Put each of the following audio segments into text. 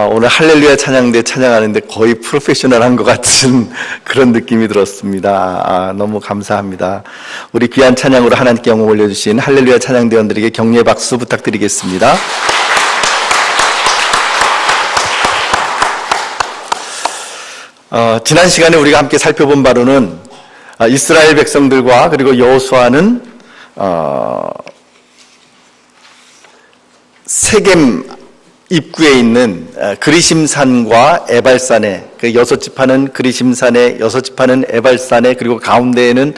오늘 할렐루야 찬양대 찬양하는데 거의 프로페셔널한 것 같은 그런 느낌이 들었습니다. 너무 감사합니다. 우리 귀한 찬양으로 하나님께 영광 올려주신 할렐루야 찬양대원들에게 격려의 박수 부탁드리겠습니다. 지난 시간에 우리가 함께 살펴본 바로는 이스라엘 백성들과 그리고 여호수아는 세겜 입구에 있는 그리심산과 에발산에, 그 여섯 지파는 그리심산에, 여섯 지파는 에발산에, 그리고 가운데에는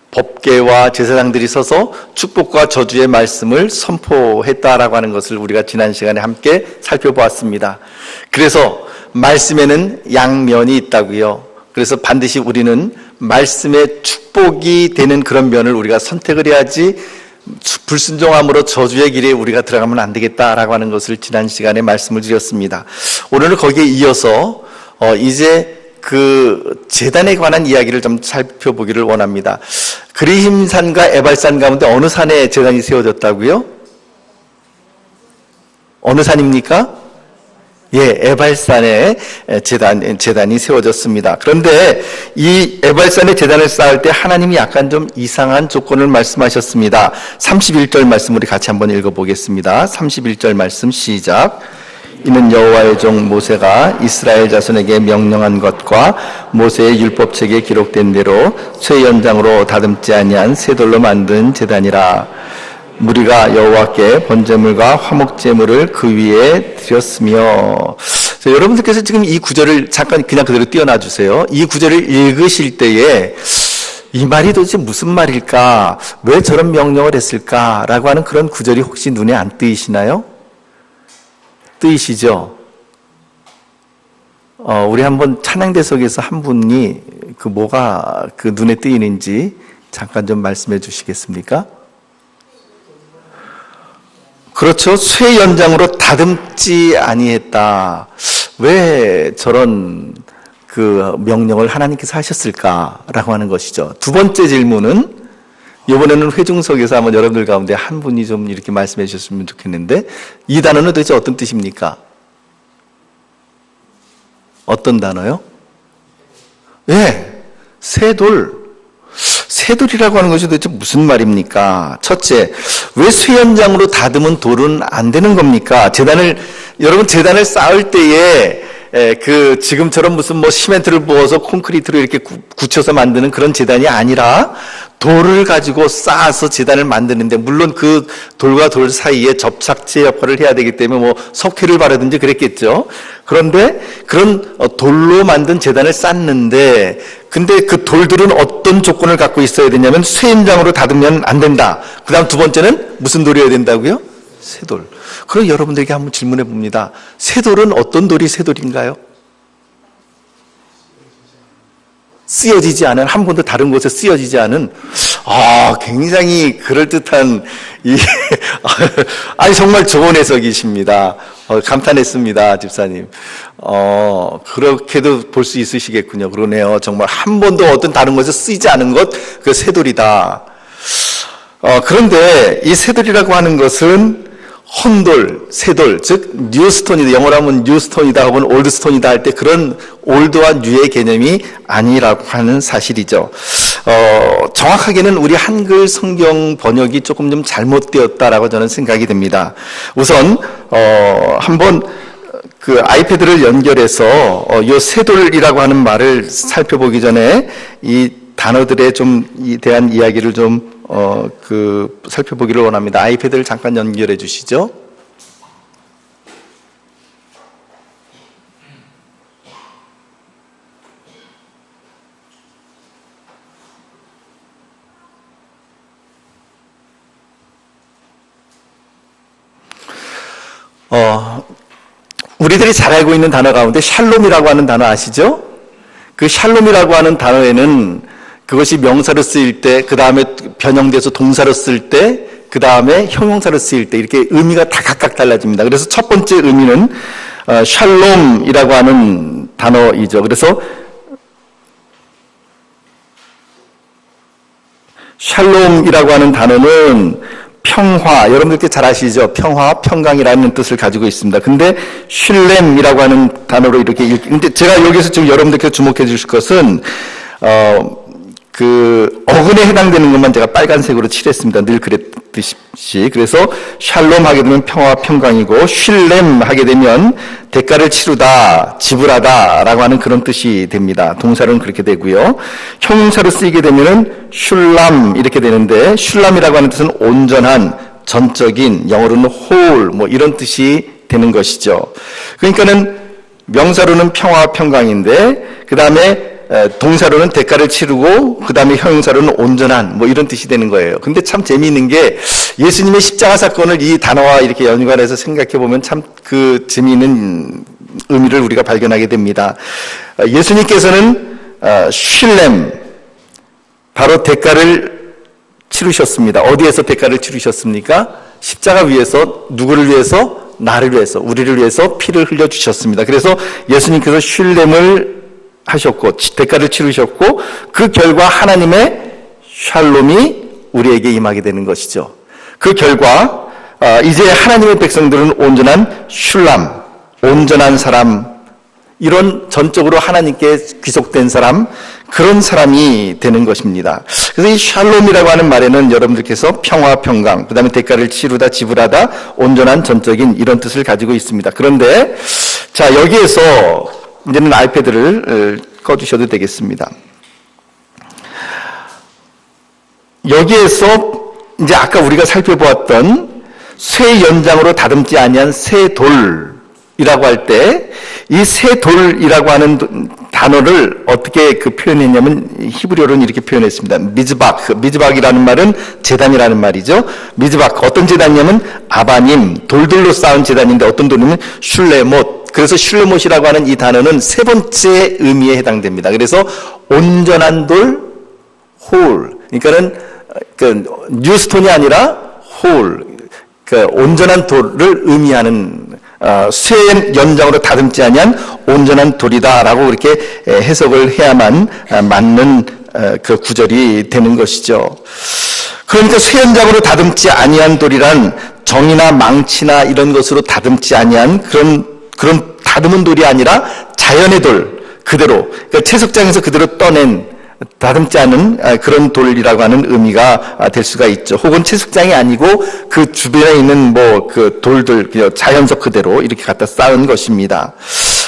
법궤와 제사장들이 서서 축복과 저주의 말씀을 선포했다라고 하는 것을 우리가 지난 시간에 함께 살펴보았습니다. 그래서 말씀에는 양면이 있다고요. 그래서 반드시 우리는 말씀의 축복이 되는 그런 면을 우리가 선택을 해야지 불순종함으로 저주의 길에 우리가 들어가면 안 되겠다라고 하는 것을 지난 시간에 말씀을 드렸습니다. 오늘은 거기에 이어서 이제 그 제단에 관한 이야기를 좀 살펴보기를 원합니다. 그리심산과 에발산 가운데 어느 산에 제단이 세워졌다고요? 어느 산입니까? 예, 에발산에 제단이 세워졌습니다. 그런데 이 에발산에 제단을 쌓을 때 하나님이 약간 좀 이상한 조건을 말씀하셨습니다. 31절 말씀 우리 같이 한번 읽어보겠습니다. 31절 말씀 시작. 이는 여호와의 종 모세가 이스라엘 자손에게 명령한 것과 모세의 율법책에 기록된 대로 쇠 연장으로 다듬지 아니한 쇠돌로 만든 제단이라. 무리가 여호와께 번제물과 화목제물을 그 위에 드렸으며. 여러분들께서 지금 이 구절을 잠깐 그냥 그대로 띄워놔 주세요. 이 구절을 읽으실 때에 이 말이 도대체 무슨 말일까? 왜 저런 명령을 했을까? 라고 하는 그런 구절이 혹시 눈에 안 띄시나요? 띄시죠? 우리 한번 찬양대석에서 한 분이 그 뭐가 그 눈에 띄는지 잠깐 좀 말씀해 주시겠습니까? 그렇죠. 쇠 연장으로 다듬지 아니했다. 왜 저런 그 명령을 하나님께서 하셨을까라고 하는 것이죠. 두 번째 질문은 이번에는 회중석에서 한번 여러분들 가운데 한 분이 좀 이렇게 말씀해 주셨으면 좋겠는데, 이 단어는 도대체 어떤 뜻입니까? 어떤 단어요? 예, 새돌. 새돌이라고 하는 것이 도대체 무슨 말입니까? 첫째, 왜 쇠연장으로 다듬은 돌은 안 되는 겁니까? 여러분 제단을 쌓을 때에 그 지금처럼 무슨 뭐 시멘트를 부어서 콘크리트로 이렇게 굳혀서 만드는 그런 제단이 아니라 돌을 가지고 쌓아서 제단을 만드는데, 물론 그 돌과 돌 사이에 접착제 역할을 해야 되기 때문에 뭐 석회를 바르든지 그랬겠죠. 그런데 그런 돌로 만든 제단을 쌓는데, 근데 그 돌들은 어떤 조건을 갖고 있어야 되냐면 쇠연장으로 다듬으면 안 된다. 그 다음 두 번째는 무슨 돌이어야 된다고요? 쇠돌. 그럼 여러분들에게 한번 질문해 봅니다. 쇠돌은 어떤 돌이 쇠돌인가요? 쓰여지지 않은, 한 번도 다른 곳에 쓰여지지 않은, 굉장히 그럴듯한, 정말 좋은 해석이십니다. 감탄했습니다, 집사님. 그렇게도 볼 수 있으시겠군요. 그러네요. 정말 한 번도 어떤 다른 곳에 쓰이지 않은 것, 그 쇠돌이다. 그런데 이 쇠돌이라고 하는 것은 헌돌, 새돌, 즉 뉴스톤이다. 영어로 하면 뉴스톤이다 혹은 올드스톤이다 할 때 그런 올드와 뉴의 개념이 아니라고 하는 사실이죠. 정확하게는 우리 한글 성경 번역이 조금 좀 잘못되었다라고 저는 생각이 됩니다. 우선 한번 그 아이패드를 연결해서 요 새돌이라고 하는 말을 살펴보기 전에 이 단어들에 대한 이야기를 좀 살펴보기를 원합니다. 아이패드를 잠깐 연결해 주시죠. 우리들이 잘 알고 있는 단어 가운데 샬롬이라고 하는 단어 아시죠? 그 샬롬이라고 하는 단어에는 그것이 명사로 쓰일 때, 그 다음에 변형돼서 동사로 쓸 때, 그 다음에 형용사로 쓰일 때 이렇게 의미가 다 각각 달라집니다. 그래서 첫 번째 의미는 샬롬이라고 하는 단어이죠. 그래서 샬롬이라고 하는 단어는 평화, 여러분들께 잘 아시죠? 평화, 평강이라는 뜻을 가지고 있습니다. 근데 슐렘이라고 하는 단어로 이렇게 근데 제가 여기서 지금 여러분들께 주목해 주실 것은 그 어근에 해당되는 것만 제가 빨간색으로 칠했습니다. 늘 그랬듯이. 그래서 샬롬 하게 되면 평화, 평강이고 슐렘 하게 되면 대가를 치르다, 지불하다라고 하는 그런 뜻이 됩니다. 동사로는 그렇게 되고요. 형용사로 쓰이게 되면은 슐람 이렇게 되는데 슐람이라고 하는 뜻은 온전한, 전적인, 영어로는 whole 뭐 이런 뜻이 되는 것이죠. 그러니까는 명사로는 평화, 평강인데 그 다음에 동사로는 대가를 치르고 그 다음에 형용사로는 온전한 뭐 이런 뜻이 되는 거예요. 근데 참 재미있는 게 예수님의 십자가 사건을 이 단어와 이렇게 연관해서 생각해 보면 참 그 재미있는 의미를 우리가 발견하게 됩니다. 예수님께서는 슐렘 바로 대가를 치르셨습니다. 어디에서 대가를 치르셨습니까? 십자가 위에서 누구를 위해서? 나를 위해서, 우리를 위해서 피를 흘려주셨습니다. 그래서 예수님께서 슐렘을 하셨고 대가를 치르셨고 그 결과 하나님의 샬롬이 우리에게 임하게 되는 것이죠. 그 결과 이제 하나님의 백성들은 온전한 슐람, 온전한 사람, 이런 전적으로 하나님께 귀속된 사람, 그런 사람이 되는 것입니다. 그래서 이 샬롬이라고 하는 말에는 여러분들께서 평화, 평강, 그 다음에 대가를 치르다, 지불하다, 온전한, 전적인 이런 뜻을 가지고 있습니다. 그런데 자, 여기에서 이제는 아이패드를 꺼주셔도 되겠습니다. 여기에서 이제 아까 우리가 살펴보았던 쇠 연장으로 다듬지 아니한 새 돌이라고 할 때 이 새 돌이라고 하는 단어를 어떻게 그 표현했냐면 히브리어로는 이렇게 표현했습니다. 미즈박이라는 말은 제단이라는 말이죠. 미즈박 어떤 제단이냐면 아바님 돌들로 쌓은 제단인데 어떤 돌이냐면 슐레못. 그래서 슐레못이라고 하는 이 단어는 세 번째 의미에 해당됩니다. 그래서 온전한 돌, 홀. 그러니까는 그 뉴스톤이 아니라 홀. 그 온전한 돌을 의미하는 쇠 연장으로 다듬지 아니한 온전한 돌이다라고 이렇게 해석을 해야만 맞는 그 구절이 되는 것이죠. 그러니까 쇠 연장으로 다듬지 아니한 돌이란 정이나 망치나 이런 것으로 다듬지 아니한 그런 다듬은 돌이 아니라 자연의 돌 그대로, 그러니까 채석장에서 그대로 떠낸 다듬지 않은 그런 돌이라고 하는 의미가 될 수가 있죠. 혹은 채석장이 아니고 그 주변에 있는 뭐 그 돌들 자연석 그대로 이렇게 갖다 쌓은 것입니다.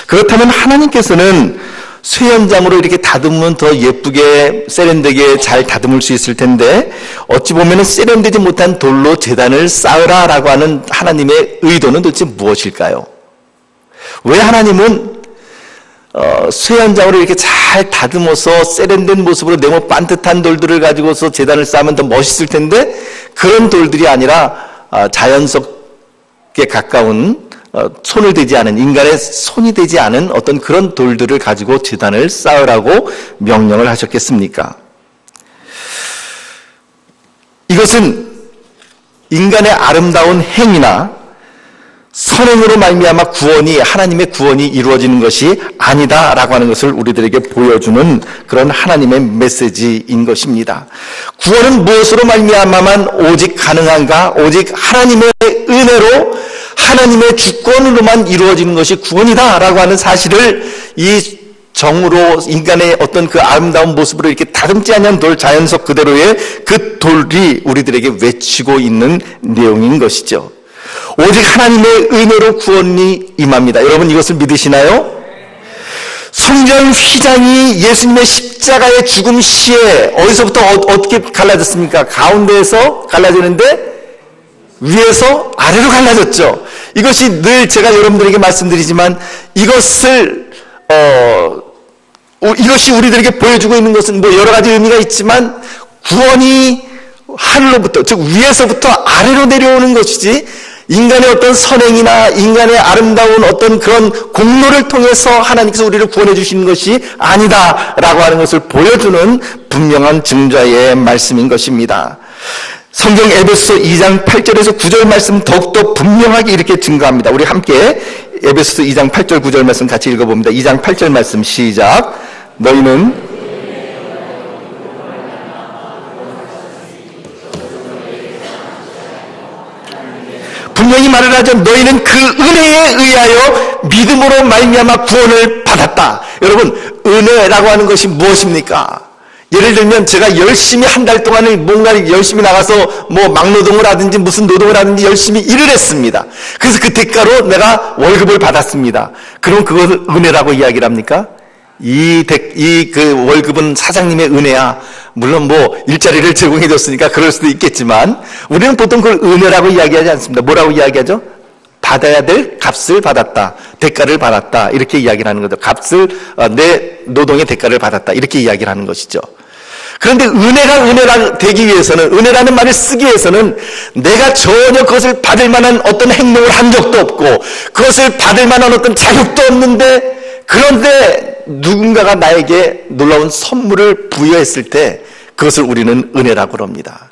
그렇다면 하나님께서는 쇠연장으로 이렇게 다듬으면 더 예쁘게 세련되게 잘 다듬을 수 있을 텐데 어찌 보면 세련되지 못한 돌로 제단을 쌓으라라고 하는 하나님의 의도는 도대체 무엇일까요? 왜 하나님은 쇠연장으로 이렇게 잘 다듬어서 세련된 모습으로 네모 반듯한 돌들을 가지고서 제단을 쌓으면 더 멋있을 텐데 그런 돌들이 아니라 자연석에 가까운 손을 대지 않은 인간의 손이 되지 않은 어떤 그런 돌들을 가지고 제단을 쌓으라고 명령을 하셨겠습니까? 이것은 인간의 아름다운 행위나 선행으로 말미암아 하나님의 구원이 이루어지는 것이 아니다라고 하는 것을 우리들에게 보여주는 그런 하나님의 메시지인 것입니다. 구원은 무엇으로 말미암아만 오직 가능한가? 오직 하나님의 은혜로 하나님의 주권으로만 이루어지는 것이 구원이다라고 하는 사실을 이 정으로 인간의 어떤 그 아름다운 모습으로 이렇게 다듬지 않은 돌 자연석 그대로의 그 돌이 우리들에게 외치고 있는 내용인 것이죠. 오직 하나님의 은혜로 구원이 임합니다. 여러분 이것을 믿으시나요? 성전 휘장이 예수님의 십자가의 죽음 시에 어디서부터 어떻게 갈라졌습니까? 가운데에서 갈라지는데 위에서 아래로 갈라졌죠. 이것이 늘 제가 여러분들에게 말씀드리지만 이것이 우리들에게 보여주고 있는 것은 뭐 여러 가지 의미가 있지만 구원이 하늘로부터 즉 위에서부터 아래로 내려오는 것이지 인간의 어떤 선행이나 인간의 아름다운 어떤 그런 공로를 통해서 하나님께서 우리를 구원해 주시는 것이 아니다라고 하는 것을 보여주는 분명한 증거의 말씀인 것입니다. 성경 에베소서 2장 8절에서 9절 말씀 더욱더 분명하게 이렇게 증거합니다. 우리 함께 에베소서 2장 8절 9절 말씀 같이 읽어봅니다. 2장 8절 말씀 시작. 너희는 분명히 말을 하죠. 너희는 그 은혜에 의하여 믿음으로 말미암아 구원을 받았다. 여러분, 은혜라고 하는 것이 무엇입니까? 예를 들면 제가 열심히 한 달 동안을 뭔가 열심히 나가서 뭐 막노동을 하든지 무슨 노동을 하든지 열심히 일을 했습니다. 그래서 그 대가로 내가 월급을 받았습니다. 그럼 그것을 은혜라고 이야기를 합니까? 그 월급은 사장님의 은혜야. 물론 뭐 일자리를 제공해 줬으니까 그럴 수도 있겠지만 우리는 보통 그걸 은혜라고 이야기하지 않습니다. 뭐라고 이야기하죠? 받아야 될 값을 받았다. 대가를 받았다. 이렇게 이야기를 하는 거죠. 내 노동의 대가를 받았다. 이렇게 이야기를 하는 것이죠. 그런데 은혜가 되기 위해서는, 은혜라는 말을 쓰기 위해서는 내가 전혀 그것을 받을 만한 어떤 행동을 한 적도 없고 그것을 받을 만한 어떤 자격도 없는데, 그런데 누군가가 나에게 놀라운 선물을 부여했을 때 그것을 우리는 은혜라고 합니다.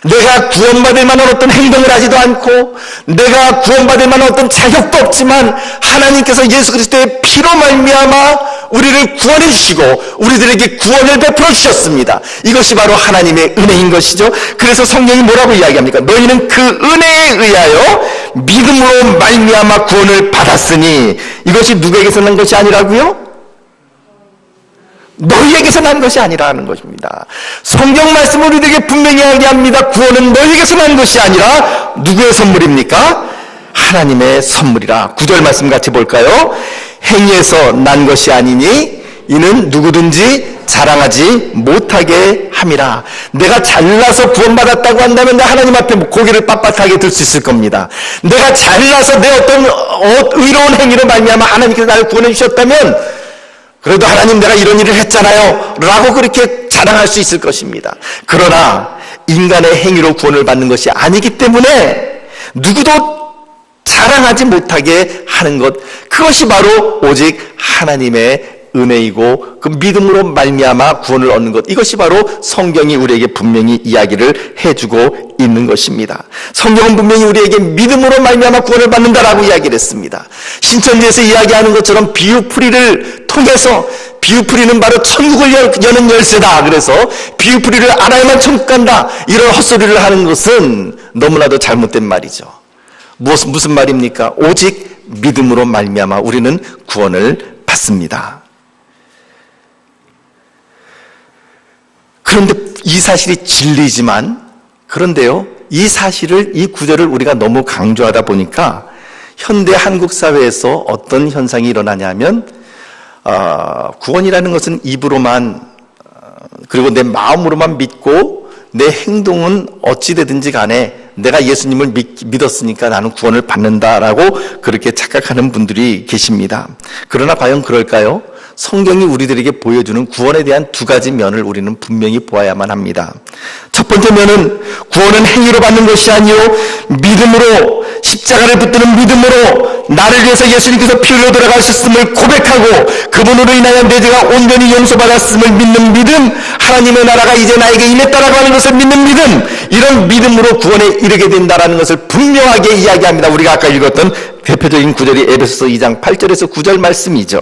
내가 구원받을 만한 어떤 행동을 하지도 않고 내가 구원받을 만한 어떤 자격도 없지만 하나님께서 예수 그리스도의 피로 말미암아 우리를 구원해 주시고 우리들에게 구원을 베풀어 주셨습니다. 이것이 바로 하나님의 은혜인 것이죠. 그래서 성경이 뭐라고 이야기합니까? 너희는 그 은혜에 의하여 믿음으로 말미암아 구원을 받았으니, 이것이 누구에게서 난 것이 아니라고요? 너희에게서 난 것이 아니라는 것입니다. 성경 말씀은 우리에게 분명히 이야기합니다. 구원은 너희에게서 난 것이 아니라 누구의 선물입니까? 하나님의 선물이라. 9절 말씀 같이 볼까요? 행위에서 난 것이 아니니 이는 누구든지 자랑하지 못하게 함이라. 내가 잘나서 구원받았다고 한다면 하나님 앞에 고개를 빳빳하게 들 수 있을 겁니다. 내가 잘나서 내 어떤 의로운 행위로 말미암아 하나님께서 나를 구원해 주셨다면 그래도 하나님 내가 이런 일을 했잖아요 라고 그렇게 자랑할 수 있을 것입니다. 그러나 인간의 행위로 구원을 받는 것이 아니기 때문에 누구도 자랑하지 못하게 하는 것, 그것이 바로 오직 하나님의 은혜이고 그 믿음으로 말미암아 구원을 얻는 것, 이것이 바로 성경이 우리에게 분명히 이야기를 해주고 있는 것입니다. 성경은 분명히 우리에게 믿음으로 말미암아 구원을 받는다라고 이야기를 했습니다. 신천지에서 이야기하는 것처럼 비유풀이를 통해서, 비유풀이는 바로 천국을 여는 열쇠다, 그래서 비유풀이를 알아야만 천국 간다, 이런 헛소리를 하는 것은 너무나도 잘못된 말이죠. 무슨 말입니까? 오직 믿음으로 말미암아 우리는 구원을 받습니다. 그런데 이 사실이 진리지만, 그런데요, 이 사실을, 이 구절을 우리가 너무 강조하다 보니까 현대 한국 사회에서 어떤 현상이 일어나냐면, 구원이라는 것은 입으로만 그리고 내 마음으로만 믿고 내 행동은 어찌되든지 간에 내가 예수님을 믿었으니까 나는 구원을 받는다라고 그렇게 착각하는 분들이 계십니다. 그러나 과연 그럴까요? 성경이 우리들에게 보여주는 구원에 대한 두 가지 면을 우리는 분명히 보아야만 합니다. 첫 번째 면은 구원은 행위로 받는 것이 아니요 믿음으로, 십자가를 붙드는 믿음으로 나를 위해서 예수님께서 피 흘려 돌아가셨음을 고백하고 그분으로 인하여 내 죄가 온전히 용서받았음을 믿는 믿음, 하나님의 나라가 이제 나에게 임했다라고 하는 것을 믿는 믿음, 이런 믿음으로 구원에 이르게 된다라는 것을 분명하게 이야기합니다. 우리가 아까 읽었던 대표적인 구절이 에베소서 2장 8절에서 9절 말씀이죠.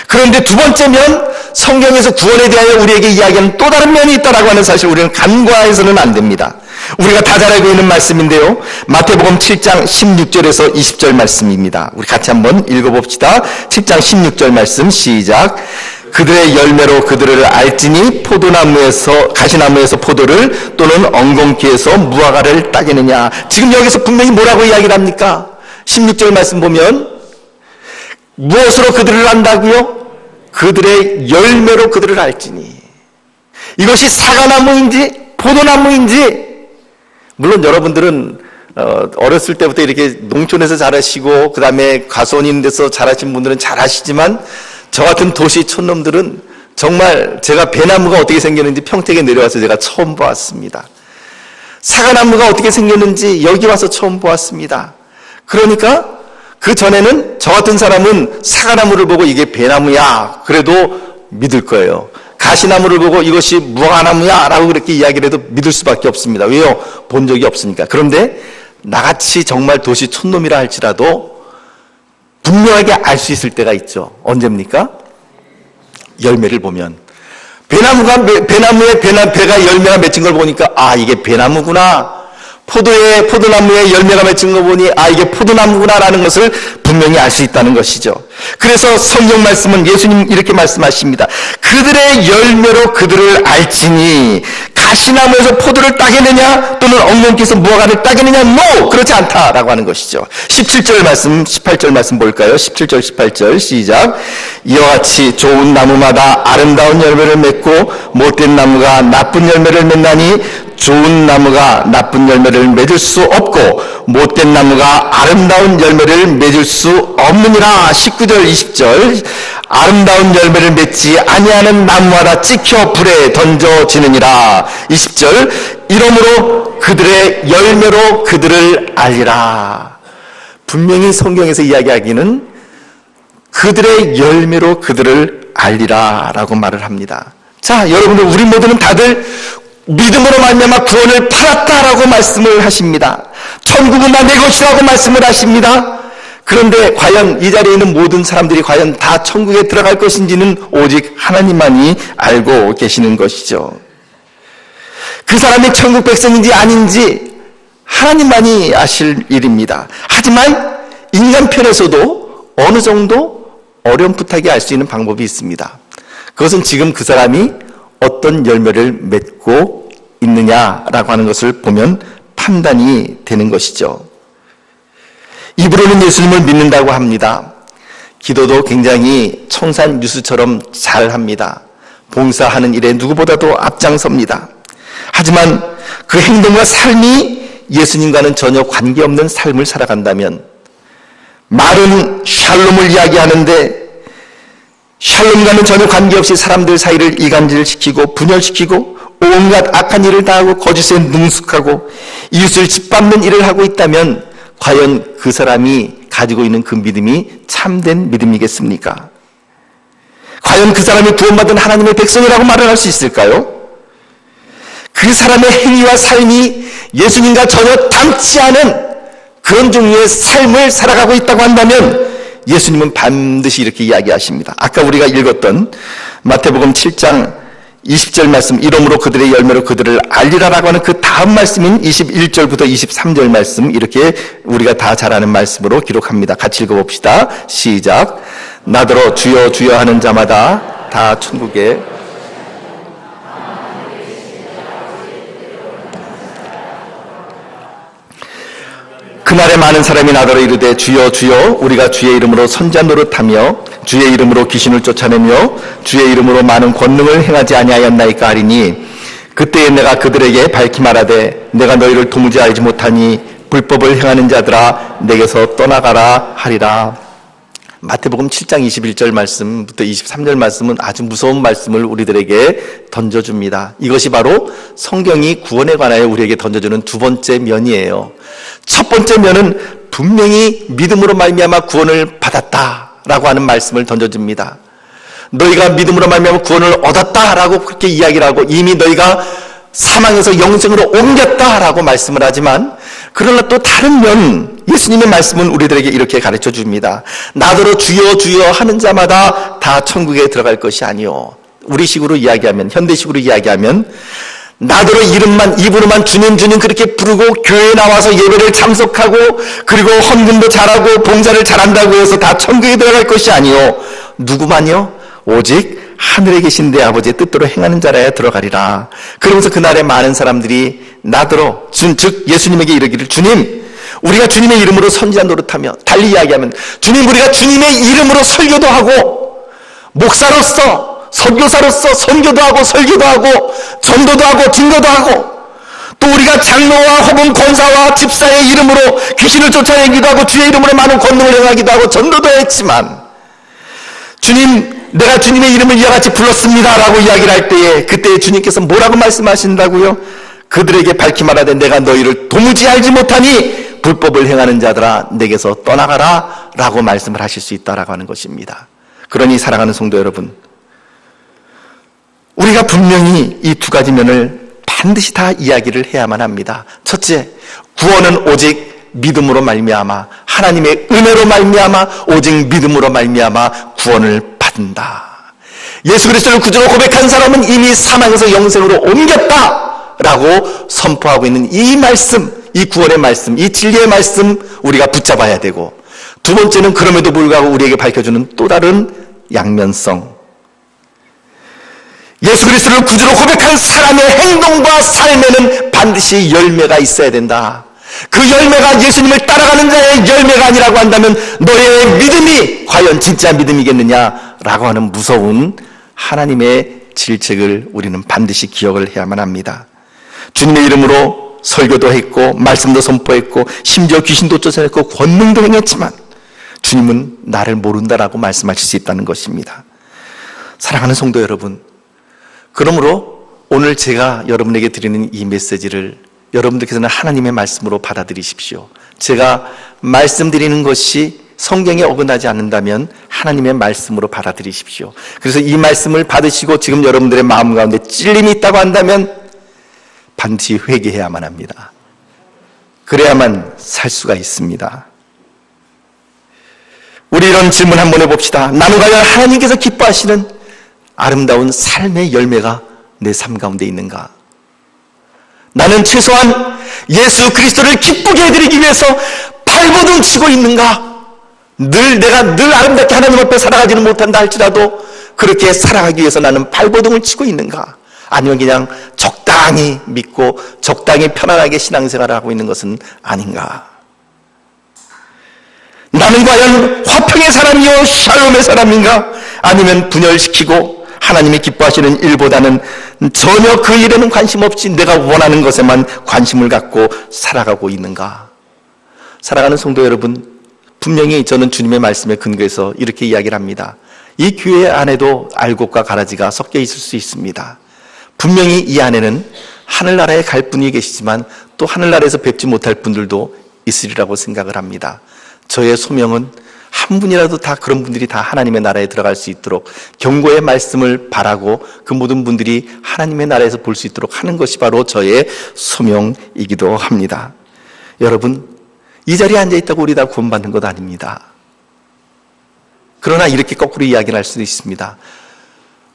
그런데 두 번째 면, 성경에서 구원에 대하여 우리에게 이야기하는 또 다른 면이 있다라고 하는 사실 우리는 간과해서는 안 됩니다. 우리가 다 잘 알고 있는 말씀인데요, 마태복음 7장 16절에서 20절 말씀입니다. 우리 같이 한번 읽어봅시다. 7장 16절 말씀 시작. 그들의 열매로 그들을 알지니 가시나무에서 포도를 또는 엉겅퀴에서 무화과를 따겠느냐. 지금 여기서 분명히 뭐라고 이야기를 합니까? 16절 말씀 보면 무엇으로 그들을 안다고요? 그들의 열매로 그들을 알지니. 이것이 사과나무인지 포도나무인지, 물론 여러분들은 어렸을 때부터 이렇게 농촌에서 자라시고 그 다음에 가수원인 데서 자라신 분들은 잘 아시지만, 저 같은 도시 촌놈들은 정말 제가 배나무가 어떻게 생겼는지 평택에 내려와서 제가 처음 보았습니다. 사과나무가 어떻게 생겼는지 여기 와서 처음 보았습니다. 그러니까 그 전에는 저 같은 사람은 사과나무를 보고 이게 배나무야 그래도 믿을 거예요. 가시나무를 보고 이것이 무화과나무야 라고 그렇게 이야기를 해도 믿을 수밖에 없습니다. 왜요? 본 적이 없으니까. 그런데 나같이 정말 도시 촌놈이라 할지라도 분명하게 알 수 있을 때가 있죠. 언제입니까? 열매를 보면. 배나무에 배가 열매가 맺힌 걸 보니까 아, 이게 배나무구나. 포도나무에 열매가 맺힌 거 보니 이게 포도나무구나라는 것을 분명히 알 수 있다는 것이죠. 그래서 성경 말씀은 예수님 이렇게 말씀하십니다. 그들의 열매로 그들을 알지니 가시나무에서 포도를 따겠느냐 또는 엉겅퀴에서 무화과를 따겠느냐 No! 그렇지 않다라고 하는 것이죠. 17절 말씀 18절 말씀 볼까요? 17절 18절 시작. 이와 같이 좋은 나무마다 아름다운 열매를 맺고 못된 나무가 나쁜 열매를 맺나니 좋은 나무가 나쁜 열매를 맺을 수 없고 못된 나무가 아름다운 열매를 맺을 수 없느니라. 19절 20절 아름다운 열매를 맺지 아니하는 나무마다 찍혀 불에 던져지느니라. 20절 이러므로 그들의 열매로 그들을 알리라. 분명히 성경에서 이야기하기는 그들의 열매로 그들을 알리라 라고 말을 합니다. 자, 여러분들 우리 모두는 다들 믿음으로 말미암아 구원을 받았다라고 말씀을 하십니다. 천국은 다 내 것이라고 말씀을 하십니다. 그런데 과연 이 자리에 있는 모든 사람들이 과연 다 천국에 들어갈 것인지는 오직 하나님만이 알고 계시는 것이죠. 그 사람이 천국 백성인지 아닌지 하나님만이 아실 일입니다. 하지만 인간 편에서도 어느 정도 어렴풋하게 알 수 있는 방법이 있습니다. 그것은 지금 그 사람이 어떤 열매를 맺고 있느냐라고 하는 것을 보면 판단이 되는 것이죠. 입으로는 예수님을 믿는다고 합니다. 기도도 굉장히 청산 뉴스처럼 잘합니다. 봉사하는 일에 누구보다도 앞장섭니다. 하지만 그 행동과 삶이 예수님과는 전혀 관계없는 삶을 살아간다면 말은 샬롬을 이야기하는데 샬롬과는 전혀 관계없이 사람들 사이를 이간질시키고 분열시키고 온갖 악한 일을 다하고 거짓에 능숙하고 이웃을 짓밟는 일을 하고 있다면 과연 그 사람이 가지고 있는 그 믿음이 참된 믿음이겠습니까? 과연 그 사람이 구원받은 하나님의 백성이라고 말을 할 수 있을까요? 그 사람의 행위와 삶이 예수님과 전혀 닮지 않은 그런 종류의 삶을 살아가고 있다고 한다면 예수님은 반드시 이렇게 이야기하십니다. 아까 우리가 읽었던 마태복음 7장 20절 말씀 이러므로 그들의 열매로 그들을 알리라라고 하는 그 다음 말씀인 21절부터 23절 말씀 이렇게 우리가 다 잘 아는 말씀으로 기록합니다. 같이 읽어봅시다. 시작. 나더러 주여 주여 하는 자마다 다 천국에 그날에 많은 사람이 나더러 이르되 주여 주여 우리가 주의 이름으로 선지자 노릇하며 주의 이름으로 귀신을 쫓아내며 주의 이름으로 많은 권능을 행하지 아니하였나이까 하리니 그때에 내가 그들에게 밝히 말하되 내가 너희를 도무지 알지 못하니 불법을 행하는 자들아 내게서 떠나가라 하리라. 마태복음 7장 21절 말씀부터 23절 말씀은 아주 무서운 말씀을 우리들에게 던져줍니다. 이것이 바로 성경이 구원에 관하여 우리에게 던져주는 두 번째 면이에요. 첫 번째 면은 분명히 믿음으로 말미암아 구원을 받았다라고 하는 말씀을 던져줍니다. 너희가 믿음으로 말미암아 구원을 얻었다라고 그렇게 이야기를 하고 이미 너희가 사망에서 영생으로 옮겼다라고 말씀을 하지만 그러나 또 다른 면 예수님의 말씀은 우리들에게 이렇게 가르쳐 줍니다. 나더러 주여 주여 하는 자마다 다 천국에 들어갈 것이 아니요. 우리식으로 이야기하면 현대식으로 이야기하면 나더러 이름만 입으로만 주님 주님 그렇게 부르고 교회에 나와서 예배를 참석하고 그리고 헌금도 잘하고 봉사를 잘한다고 해서 다 천국에 들어갈 것이 아니요. 누구만요? 오직 하늘에 계신 내 아버지의 뜻대로 행하는 자라야 들어가리라. 그러면서 그날에 많은 사람들이 나더러 즉 예수님에게 이르기를 주님 우리가 주님의 이름으로 선지자 노릇하며 달리 이야기하면 주님 우리가 주님의 이름으로 설교도 하고 목사로서 선교사로서 선교도 하고 설교도 하고 전도도 하고 증거도 하고 또 우리가 장로와 혹은 권사와 집사의 이름으로 귀신을 쫓아내기도 하고 주의 이름으로 많은 권능을 행하기도 하고 전도도 했지만 주님 내가 주님의 이름을 이와 같이 불렀습니다 라고 이야기를 할 때에 그때 주님께서 뭐라고 말씀하신다고요? 그들에게 밝히 말하되 내가 너희를 도무지 알지 못하니 불법을 행하는 자들아 내게서 떠나가라 라고 말씀을 하실 수 있다라고 하는 것입니다. 그러니 사랑하는 성도 여러분 우리가 분명히 이 두 가지 면을 반드시 다 이야기를 해야만 합니다. 첫째, 구원은 오직 믿음으로 말미암아 하나님의 은혜로 말미암아 오직 믿음으로 말미암아 구원을 받는다. 예수 그리스도를 구주로 고백한 사람은 이미 사망에서 영생으로 옮겼다라고 선포하고 있는 이 말씀, 이 구원의 말씀, 이 진리의 말씀 우리가 붙잡아야 되고, 두 번째는 그럼에도 불구하고 우리에게 밝혀주는 또 다른 양면성. 예수 그리스도를 구주로 고백한 사람의 행동과 삶에는 반드시 열매가 있어야 된다. 그 열매가 예수님을 따라가는 자의 열매가 아니라고 한다면 너의 믿음이 과연 진짜 믿음이겠느냐라고 하는 무서운 하나님의 질책을 우리는 반드시 기억을 해야만 합니다. 주님의 이름으로 설교도 했고 말씀도 선포했고 심지어 귀신도 쫓아냈고 권능도 행했지만 주님은 나를 모른다라고 말씀하실 수 있다는 것입니다. 사랑하는 성도 여러분, 그러므로 오늘 제가 여러분에게 드리는 이 메시지를 여러분들께서는 하나님의 말씀으로 받아들이십시오. 제가 말씀드리는 것이 성경에 어긋나지 않는다면 하나님의 말씀으로 받아들이십시오. 그래서 이 말씀을 받으시고 지금 여러분들의 마음 가운데 찔림이 있다고 한다면 반드시 회개해야만 합니다. 그래야만 살 수가 있습니다. 우리 이런 질문 한번 해봅시다. 나는 과연 하나님께서 기뻐하시는 아름다운 삶의 열매가 내 삶 가운데 있는가? 나는 최소한 예수 그리스도를 기쁘게 해드리기 위해서 발버둥 치고 있는가? 내가 늘 아름답게 하나님 앞에 살아가지는 못한다 할지라도 그렇게 살아가기 위해서 나는 발버둥을 치고 있는가? 아니면 그냥 적당히 믿고 적당히 편안하게 신앙생활을 하고 있는 것은 아닌가? 나는 과연 화평의 사람이요 샬롬의 사람인가? 아니면 분열시키고 하나님이 기뻐하시는 일보다는 전혀 그 일에는 관심 없이 내가 원하는 것에만 관심을 갖고 살아가고 있는가? 사랑하는 성도 여러분, 분명히 저는 주님의 말씀에 근거해서 이렇게 이야기를 합니다. 이 교회 안에도 알곡과 가라지가 섞여 있을 수 있습니다. 분명히 이 안에는 하늘나라에 갈 분이 계시지만 또 하늘나라에서 뵙지 못할 분들도 있으리라고 생각을 합니다. 저의 소명은 한 분이라도 다 그런 분들이 다 하나님의 나라에 들어갈 수 있도록 경고의 말씀을 바라고 그 모든 분들이 하나님의 나라에서 볼 수 있도록 하는 것이 바로 저의 소명이기도 합니다. 여러분, 이 자리에 앉아있다고 우리 다 구원받는 것 아닙니다. 그러나 이렇게 거꾸로 이야기를 할 수도 있습니다.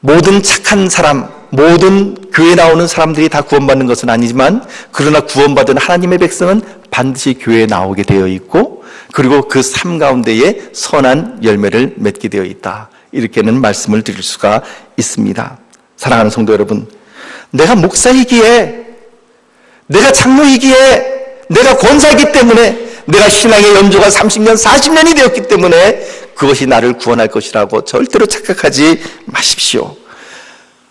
모든 착한 사람, 모든 교회에 나오는 사람들이 다 구원받는 것은 아니지만 그러나 구원받은 하나님의 백성은 반드시 교회에 나오게 되어 있고 그리고 그 삶 가운데에 선한 열매를 맺게 되어 있다. 이렇게는 말씀을 드릴 수가 있습니다. 사랑하는 성도 여러분, 내가 목사이기에, 내가 장로이기에, 내가 권사이기 때문에, 내가 신앙의 연조가 30년, 40년이 되었기 때문에 그것이 나를 구원할 것이라고 절대로 착각하지 마십시오.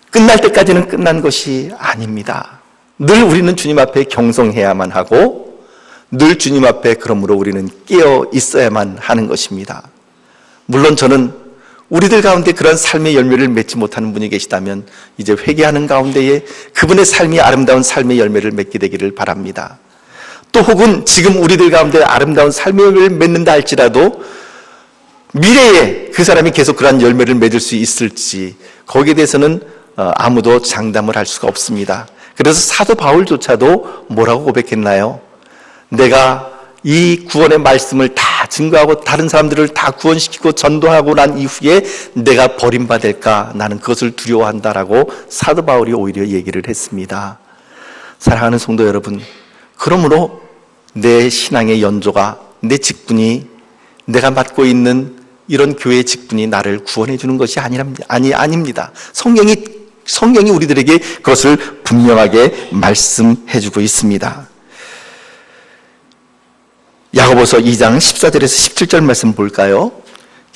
끝날 때까지는 끝난 것이 아닙니다. 늘 우리는 주님 앞에 경성해야만 하고 늘 주님 앞에 그러므로 우리는 깨어 있어야만 하는 것입니다. 물론 저는 우리들 가운데 그런 삶의 열매를 맺지 못하는 분이 계시다면 이제 회개하는 가운데에 그분의 삶이 아름다운 삶의 열매를 맺게 되기를 바랍니다. 또 혹은 지금 우리들 가운데 아름다운 삶의 열매를 맺는다 할지라도 미래에 그 사람이 계속 그런 열매를 맺을 수 있을지 거기에 대해서는 아무도 장담을 할 수가 없습니다. 그래서 사도 바울조차도 뭐라고 고백했나요? 내가 이 구원의 말씀을 다 증거하고 다른 사람들을 다 구원시키고 전도하고 난 이후에 내가 버림받을까? 나는 그것을 두려워한다라고 사도 바울이 오히려 얘기를 했습니다. 사랑하는 성도 여러분, 그러므로 내 신앙의 연조가, 내 직분이, 내가 맡고 있는 이런 교회의 직분이 나를 구원해 주는 것이 아닙니다. 성경이 우리들에게 그것을 분명하게 말씀해 주고 있습니다. 야고보서 2장 14절에서 17절 말씀 볼까요?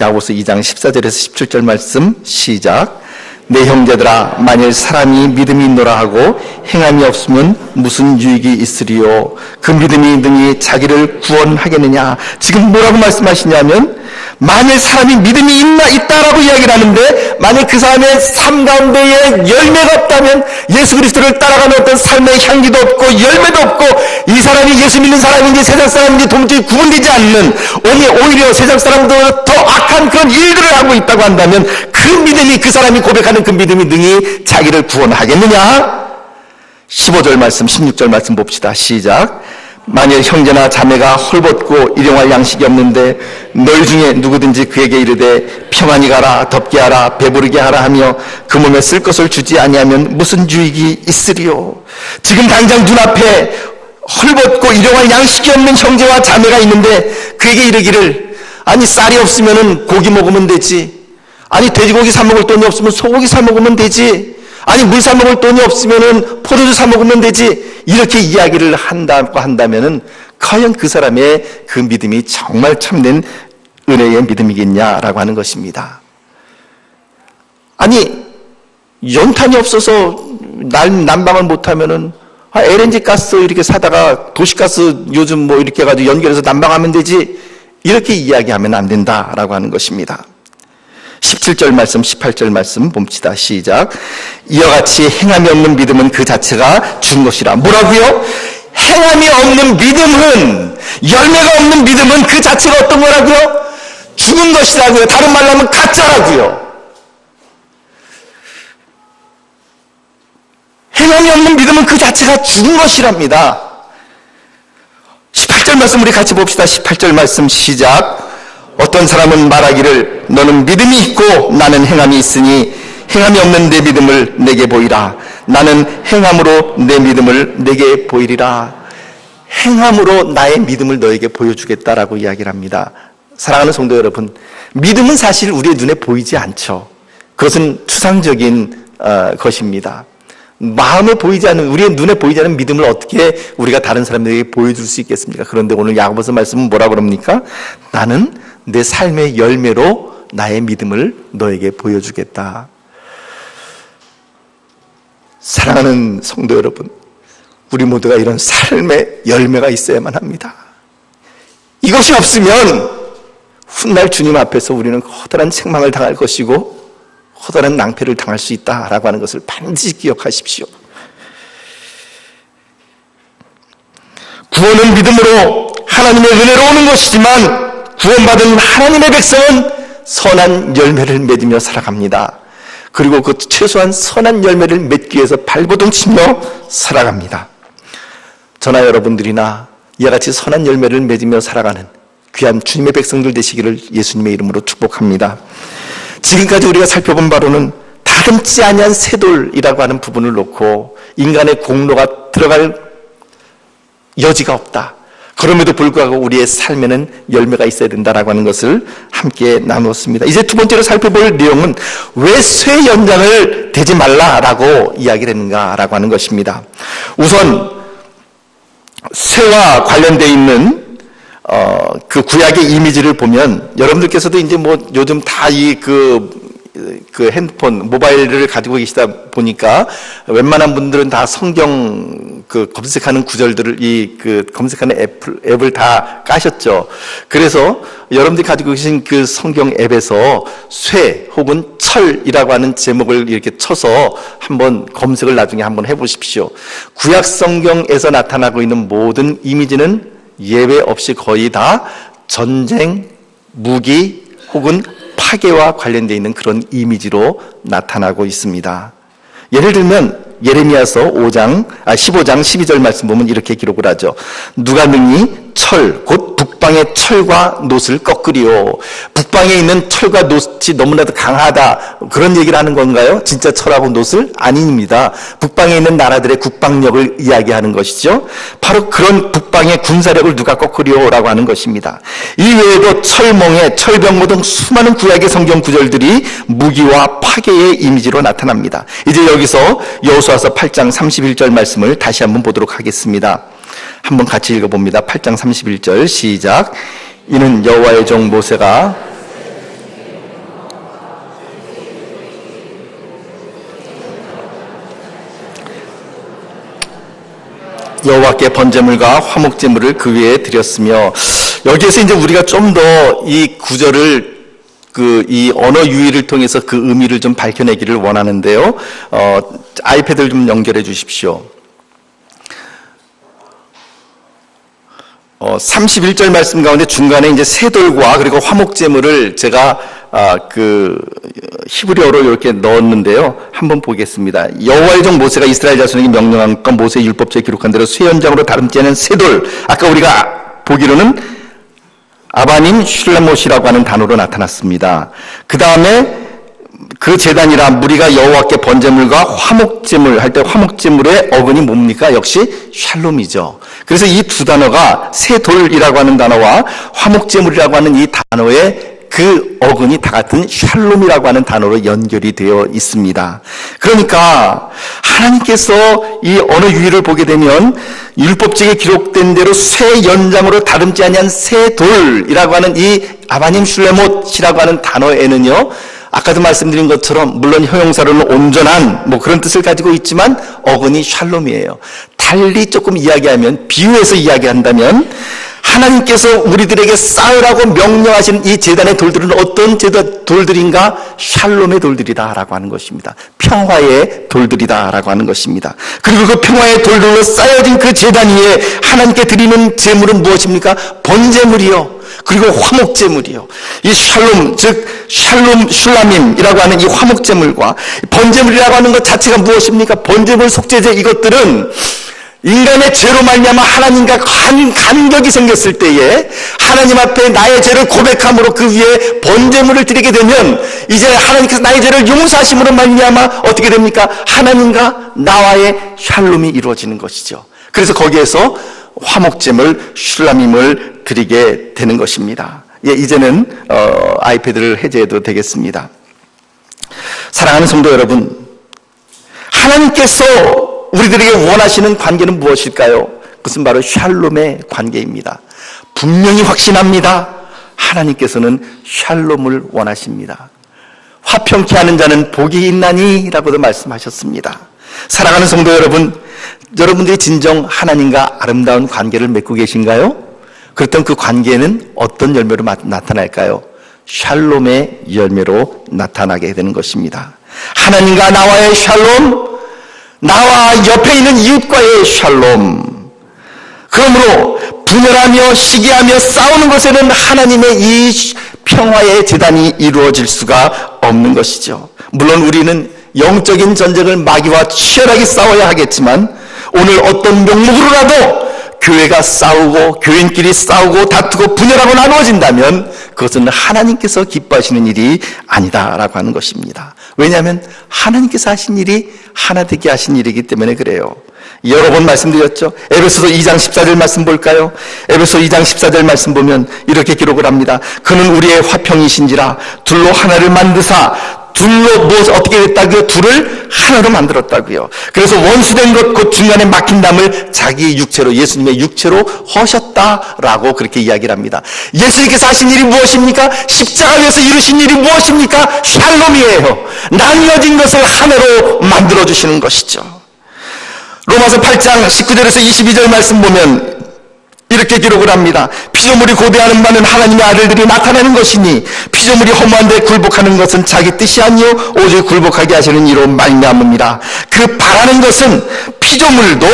야고보서 2장 14절에서 17절 말씀 시작. 내 형제들아, 만일 사람이 믿음이 있노라 하고 행함이 없으면 무슨 유익이 있으리요? 그 믿음이 능히 자기를 구원하겠느냐? 지금 뭐라고 말씀하시냐면 만일 사람이 믿음이 있다라고 이야기를 하는데 만일 그 사람의 삶 가운데에 열매가 없다면 예수 그리스도를 따라가는 어떤 삶의 향기도 없고 열매도 없고 이 사람이 예수 믿는 사람인지 세상 사람인지 도무지 구분되지 않는 오히려 세상 사람보다 더 악한 그런 일들을 하고 있다고 한다면 그 믿음이 그 사람이 고백하는 그 믿음이 능히 자기를 구원하겠느냐? 15절 말씀 16절 말씀 봅시다. 시작. 만일 형제나 자매가 헐벗고 일용할 양식이 없는데 너희 중에 누구든지 그에게 이르되 평안히 가라, 덥게 하라, 배부르게 하라 하며 그 몸에 쓸 것을 주지 아니하면 무슨 유익이 있으리요? 지금 당장 눈앞에 헐벗고 일용할 양식이 없는 형제와 자매가 있는데 그에게 이르기를 아니 쌀이 없으면 고기 먹으면 되지, 아니 돼지고기 사 먹을 돈이 없으면 소고기 사 먹으면 되지, 아니 물 사 먹을 돈이 없으면 포도주 사 먹으면 되지, 이렇게 이야기를 한다고 한다면은 과연 그 사람의 그 믿음이 정말 참된 은혜의 믿음이겠냐라고 하는 것입니다. 아니 연탄이 없어서 난방을 못하면은 LNG 가스 이렇게 사다가 도시가스 요즘 뭐 이렇게 해가지고 연결해서 난방하면 되지, 이렇게 이야기하면 안 된다라고 하는 것입니다. 17절 말씀 18절 말씀 봅시다. 시작. 이와 같이 행함이 없는 믿음은 그 자체가 죽은 것이라. 뭐라고요? 행함이 없는 믿음은, 열매가 없는 믿음은 그 자체가 어떤 거라고요? 죽은 것이라고요. 다른 말로 하면 가짜라고요. 행함이 없는 믿음은 그 자체가 죽은 것이랍니다. 18절 말씀 우리 같이 봅시다. 18절 말씀 시작. 어떤 사람은 말하기를 너는 믿음이 있고 나는 행함이 있으니 행함이 없는 내 믿음을 내게 보이라. 나는 행함으로 내 믿음을 내게 보이리라. 행함으로 나의 믿음을 너에게 보여주겠다라고 이야기를 합니다. 사랑하는 성도 여러분, 믿음은 사실 우리의 눈에 보이지 않죠. 그것은 추상적인 것입니다. 마음에 보이지 않는, 우리의 눈에 보이지 않는 믿음을 어떻게 우리가 다른 사람들에게 보여줄 수 있겠습니까? 그런데 오늘 야고보서 말씀은 뭐라 그럽니까? 나는 내 삶의 열매로 나의 믿음을 너에게 보여주겠다. 사랑하는 성도 여러분, 우리 모두가 이런 삶의 열매가 있어야만 합니다. 이것이 없으면 훗날 주님 앞에서 우리는 커다란 책망을 당할 것이고 커다란 낭패를 당할 수 있다라고 하는 것을 반드시 기억하십시오. 구원은 믿음으로 하나님의 은혜로 오는 것이지만 구원받은 하나님의 백성은 선한 열매를 맺으며 살아갑니다. 그리고 그 최소한 선한 열매를 맺기 위해서 발버둥치며 살아갑니다. 저나 여러분들이나 이와 같이 선한 열매를 맺으며 살아가는 귀한 주님의 백성들 되시기를 예수님의 이름으로 축복합니다. 지금까지 우리가 살펴본 바로는 다듬지 아니한 쇠돌이라고 하는 부분을 놓고 인간의 공로가 들어갈 여지가 없다. 그럼에도 불구하고 우리의 삶에는 열매가 있어야 된다라고 하는 것을 함께 나누었습니다. 이제 두 번째로 살펴볼 내용은 왜 쇠 연장을 대지 말라라고 이야기를 했는가라고 하는 것입니다. 우선 쇠와 관련되어 있는 그 구약의 이미지를 보면 여러분들께서도 이제 뭐 요즘 다 그 핸드폰, 모바일을 가지고 계시다 보니까 웬만한 분들은 다 성경 그 검색하는 구절들을 검색하는 앱을 다 까셨죠. 그래서 여러분들이 가지고 계신 그 성경 앱에서 쇠 혹은 철이라고 하는 제목을 이렇게 쳐서 한번 검색을 나중에 한번 해보십시오. 구약 성경에서 나타나고 있는 모든 이미지는 예외 없이 거의 다 전쟁, 무기 혹은 파괴와 관련되어 있는 그런 이미지로 나타나고 있습니다. 예를 들면 예레미야서 15장 12절 말씀 보면 이렇게 기록을 하죠. 누가 능히 철, 곧 북방의 철과 놋을 꺾으리요. 북방에 있는 철과 놋이 너무나도 강하다, 그런 얘기를 하는 건가요? 진짜 철하고 놋을? 아닙니다. 북방에 있는 나라들의 국방력을 이야기하는 것이죠. 바로 그런 북방의 군사력을 누가 꺾으리요라고 하는 것입니다. 이 외에도 철몽에, 철병모 등 수많은 구약의 성경 구절들이 무기와 파괴의 이미지로 나타납니다. 이제 여기서 여호수아서 8장 31절 말씀을 다시 한번 보도록 하겠습니다. 한번 같이 읽어봅니다. 8장 31절 시작. 이는 여호와의 종 모세가 여호와께 번제물과 화목제물을 그 위에 드렸으며, 여기에서 이제 우리가 좀 더 이 구절을 이 언어 유희를 통해서 그 의미를 좀 밝혀내기를 원하는데요. 아이패드를 좀 연결해 주십시오. 31절 말씀 가운데 중간에 이제 쇠돌과 그리고 화목제물을 제가 히브리어로 이렇게 넣었는데요. 한번 보겠습니다. 여호와의 종 모세가 이스라엘 자손에게 명령한 것, 모세 율법서에 기록한 대로 쇠연장으로 다듬지 않은 쇠돌, 아까 우리가 보기로는 아바님 슐라못이라고 하는 단어로 나타났습니다. 그 다음에 그 제단이라 무리가 여호와께 번제물과 화목제물 할 때 화목제물의 어근이 뭡니까? 역시 샬롬이죠. 그래서 이 두 단어가 새 돌이라고 하는 단어와 화목제물이라고 하는 이 단어의 그 어근이 다 같은 샬롬이라고 하는 단어로 연결이 되어 있습니다. 그러니까 하나님께서 이 어느 유의를 보게 되면 율법책에 기록된 대로 새 연장으로 다름지 아니한 새 돌이라고 하는 이 아바님 슐레못이라고 하는 단어에는요, 아까도 말씀드린 것처럼 물론 형용사로는 온전한 그런 뜻을 가지고 있지만 어근이 샬롬이에요. 달리 조금 이야기하면, 비유해서 이야기한다면 하나님께서 우리들에게 쌓으라고 명령하신 이 제단의 돌들은 어떤 돌들인가? 샬롬의 돌들이다라고 하는 것입니다. 평화의 돌들이다라고 하는 것입니다. 그리고 그 평화의 돌들로 쌓여진 그 제단 위에 하나님께 드리는 제물은 무엇입니까? 번제물이요, 그리고 화목제물이요. 이 샬롬, 즉 슐라밈이라고 하는 이 화목제물과 번제물이라고 하는 것 자체가 무엇입니까? 번제물, 속죄제, 이것들은 인간의 죄로 말미암아 하나님과 간격이 생겼을 때에 하나님 앞에 나의 죄를 고백함으로 그 위에 번제물을 드리게 되면 이제 하나님께서 나의 죄를 용서하심으로 말미암아 어떻게 됩니까? 하나님과 나와의 샬롬이 이루어지는 것이죠. 그래서 거기에서 화목제물, 슐라밈을 드리게 되는 것입니다. 이제는 아이패드를 해제해도 되겠습니다. 사랑하는 성도 여러분, 하나님께서 우리들에게 원하시는 관계는 무엇일까요? 그것은 바로 샬롬의 관계입니다. 분명히 확신합니다. 하나님께서는 샬롬을 원하십니다. 화평케 하는 자는 복이 있나니 라고도 말씀하셨습니다. 사랑하는 성도 여러분, 여러분들이 진정 하나님과 아름다운 관계를 맺고 계신가요? 그렇다면 그 관계는 어떤 열매로 나타날까요? 샬롬의 열매로 나타나게 되는 것입니다. 하나님과 나와의 샬롬, 나와 옆에 있는 이웃과의 샬롬. 그러므로 분열하며 시기하며 싸우는 것에는 하나님의 이 평화의 제단이 이루어질 수가 없는 것이죠. 물론 우리는 영적인 전쟁을 마귀와 치열하게 싸워야 하겠지만 오늘 어떤 명목으로라도 교회가 싸우고 교인끼리 싸우고 다투고 분열하고 나누어진다면 그것은 하나님께서 기뻐하시는 일이 아니다라고 하는 것입니다. 왜냐하면 하나님께서 하신 일이 하나 되게 하신 일이기 때문에 그래요. 여러 번 말씀드렸죠. 에베소서 2장 14절 말씀 볼까요? 에베소 2장 14절 말씀 보면 이렇게 기록을 합니다. 그는 우리의 화평이신지라 둘로 하나를 만드사, 둘로 어떻게 됐다고요? 둘을 하나로 만들었다고요. 그래서 원수된 것 곧 중간에 막힌 담을 자기 육체로, 예수님의 육체로 허셨다라고 그렇게 이야기를 합니다. 예수님께서 하신 일이 무엇입니까? 십자가 위에서 이루신 일이 무엇입니까? 샬롬이에요. 나뉘어진 것을 하나로 만들어주시는 것이죠. 로마서 8장 19절에서 22절 말씀 보면 이렇게 기록을 합니다. 피조물이 고대하는 바는 하나님의 아들들이 나타나는 것이니 피조물이 허무한 데 굴복하는 것은 자기 뜻이 아니요 오직 굴복하게 하시는 이로 말미암음이라. 그 바라는 것은 피조물도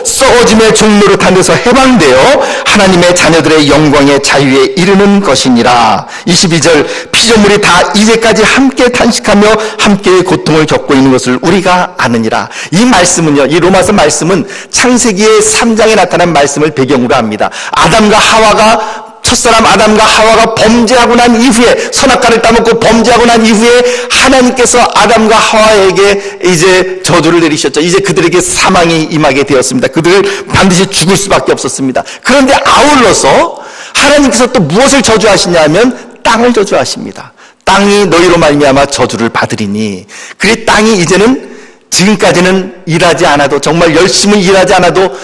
썩어짐의 종로로 탄데서 해방되어 하나님의 자녀들의 영광의 자유에 이르는 것이니라. 22절 피조물이 다 이제까지 함께 탄식하며 함께 고통을 겪고 있는 것을 우리가 아느니라. 이 말씀은요, 이 로마서 말씀은 창세기의 3장에 나타난 말씀을 배경으로 합니다. 아담과 하와가, 첫사람 아담과 하와가 범죄하고 난 이후에, 선악과를 따먹고 범죄하고 난 이후에 하나님께서 아담과 하와에게 이제 저주를 내리셨죠. 이제 그들에게 사망이 임하게 되었습니다. 그들을 반드시 죽을 수밖에 없었습니다. 그런데 아울러서 하나님께서 또 무엇을 저주하시냐면 땅을 저주하십니다. 땅이 너희로 말미암아 저주를 받으리니. 그리 땅이 이제는 지금까지는 일하지 않아도, 정말 열심히 일하지 않아도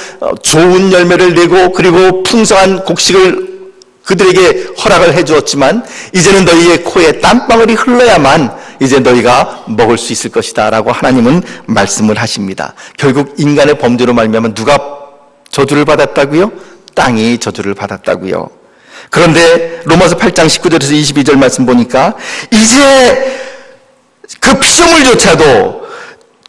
좋은 열매를 내고 그리고 풍성한 곡식을 그들에게 허락을 해주었지만 이제는 너희의 코에 땀방울이 흘러야만 이제 너희가 먹을 수 있을 것이다 라고 하나님은 말씀을 하십니다. 결국 인간의 범죄로 말미암아 누가 저주를 받았다고요? 땅이 저주를 받았다고요. 그런데 로마서 8장 19절에서 22절 말씀 보니까 이제 그 피조물조차도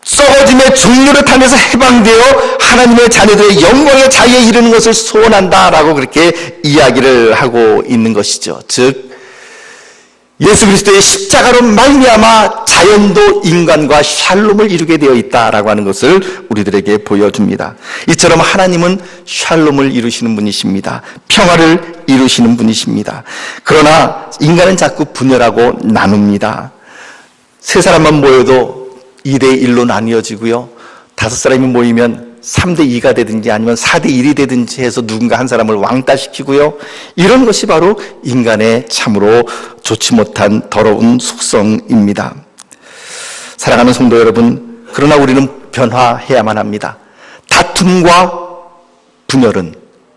썩어짐의 종류를 타면서 해방되어 하나님의 자녀들의 영광의 자유에 이르는 것을 소원한다라고 그렇게 이야기를 하고 있는 것이죠. 즉 예수 그리스도의 십자가로 말미암아 자연도 인간과 샬롬을 이루게 되어 있다라고 하는 것을 우리들에게 보여줍니다. 이처럼 하나님은 샬롬을 이루시는 분이십니다. 평화를 이루시는 분이십니다. 그러나 인간은 자꾸 분열하고 나눕니다. 세 사람만 모여도 2대1로 나뉘어지고요. 5사람이 모이면 3대2가 되든지 아니면 4대1이 되든지 해서 누군가 한 사람을 왕따시키고요. 이런 것이 바로 인간의 참으로 좋지 못한 더러운 속성입니다. 사랑하는 성도 여러분, 그러나 우리는 변화해야만 합니다. 다툼과 분열은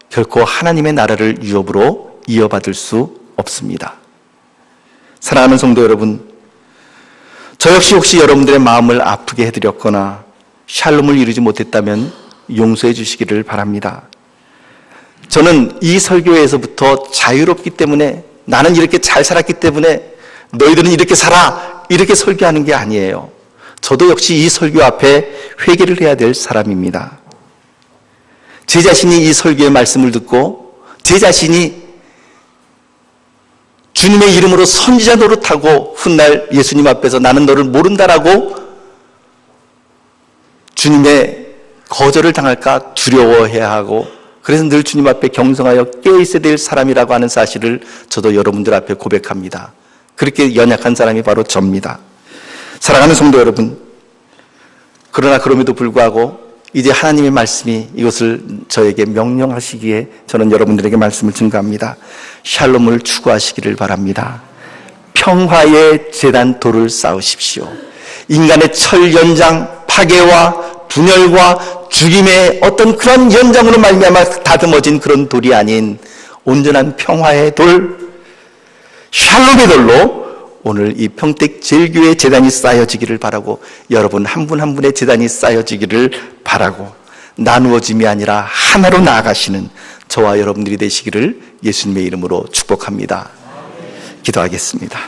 결코 하나님의 나라를 유업으로 이어받을 수 없습니다. 사랑하는 성도 여러분, 저 역시 혹시 여러분들의 마음을 아프게 해드렸거나 샬롬을 이루지 못했다면 용서해 주시기를 바랍니다. 저는 이 설교에서부터 자유롭기 때문에, 나는 이렇게 잘 살았기 때문에 너희들은 이렇게 살아, 이렇게 설교하는 게 아니에요. 저도 역시 이 설교 앞에 회개를 해야 될 사람입니다. 제 자신이 이 설교의 말씀을 듣고 제 자신이 주님의 이름으로 선지자 노릇하고 훗날 예수님 앞에서 나는 너를 모른다라고 주님의 거절을 당할까 두려워해야 하고, 그래서 늘 주님 앞에 경성하여 깨어있어야 될 사람이라고 하는 사실을 저도 여러분들 앞에 고백합니다. 그렇게 연약한 사람이 바로 저입니다. 사랑하는 성도 여러분, 그러나 그럼에도 불구하고 이제 하나님의 말씀이 이것을 저에게 명령하시기에 저는 여러분들에게 말씀을 증거합니다. 샬롬을 추구하시기를 바랍니다. 평화의 재단 돌을 쌓으십시오. 인간의 철 연장, 파괴와 분열과 죽임의 어떤 그런 연장으로 말미암아 다듬어진 그런 돌이 아닌 온전한 평화의 돌, 샬롬의 돌로 오늘 이 평택제일교회 재단이 쌓여지기를 바라고, 여러분 한 분 한 분의 재단이 쌓여지기를 바라고, 나누어짐이 아니라 하나로 나아가시는 저와 여러분들이 되시기를 예수님의 이름으로 축복합니다. 기도하겠습니다.